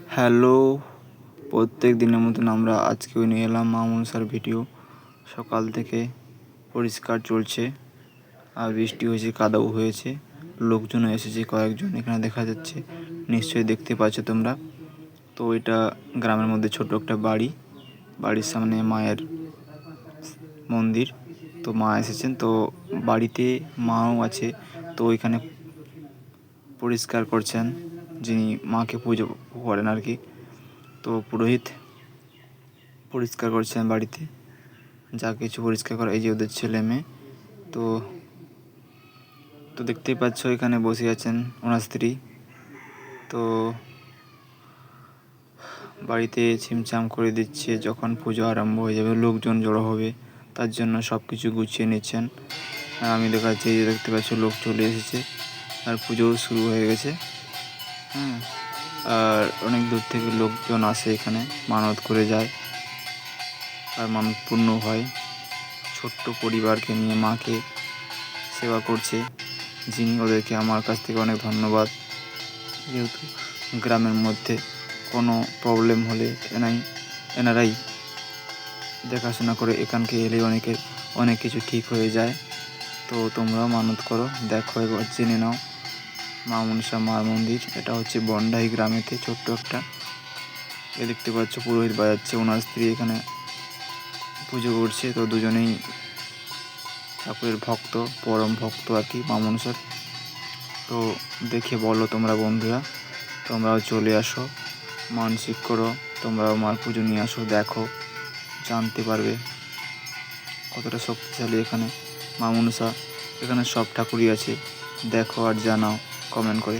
Hello, প্রত্যেক দিনের মতন আমরা আজকেও নিয়ে এলাম মা মনসার ভিডিও। সকাল থেকে পরিষ্কার চলছে, আর বৃষ্টি হয়েছে, কাদাও হয়েছে, লোকজনও এসেছে কয়েকজন, এখানে দেখা যাচ্ছে, নিশ্চয়ই দেখতে পাচ্ছ তোমরা। তো এটা গ্রামের মধ্যে ছোট একটা বাড়ির সামনে মায়ের মন্দির। তো মা এসেছেন, তো বাড়িতে মাও আছে, তো এখানে পরিষ্কার করছেন যিনি মাকে পুজো করেন আর কি। তো পুরোহিত পরিষ্কার করছেন বাড়িতে, যা কিছু পরিষ্কার করা, এই যে ওদের ছেলে মেয়ে। তো তো দেখতেই পাচ্ছ এখানে বসে আছেন ওনার স্ত্রী। তো বাড়িতে ছিমছাম করে দিচ্ছে, যখন পুজো আরম্ভ হয়ে যাবে, লোকজন জড়ো হবে, তার জন্য সব কিছু গুছিয়ে নিচ্ছেন। আর আমি দেখাচ্ছি, এই যে দেখতে পাচ্ছ লোক চলে এসেছে, আর পুজোও শুরু হয়ে গেছে। আর অনেক দূর থেকে লোকজন আসে, এখানে মানত করে যায়, আর মানত পূর্ণ হয়। ছোট্ট পরিবারকে নিয়ে মাকে সেবা করছে যিনি, ওদেরকে আমার কাছ থেকে অনেক ধন্যবাদ। যেহেতু গ্রামের মধ্যে কোনো প্রবলেম হলে এনারাই দেখাশোনা করে, এখানকে এলে অনেক কিছু ঠিক হয়ে যায়। তো তোমরাও মানত করো, দেখো একবার জেনে নাও মা মনসা মার মন্দির। এটা হচ্ছে বন্ডাই গ্রামেতে ছোট্ট একটা। এ দেখতে পাচ্ছ পুরোহিত বাজাচ্ছে, ওনার স্ত্রী এখানে পুজো করছে। তো দুজনেই ঠাকুরের ভক্ত, পরম ভক্ত আর কি মা মনসার। তো দেখে বলো তোমরা বন্ধুরা, তোমরাও চলে আসো, মানসিক করো, তোমরাও মার পুজো নিয়ে আসো, দেখো, জানতে পারবে কতটা শক্তিশালী এখানে মা মনসা। এখানে সব ঠাকুরই আছে, দেখো আর জানাও কমেন্ট করে।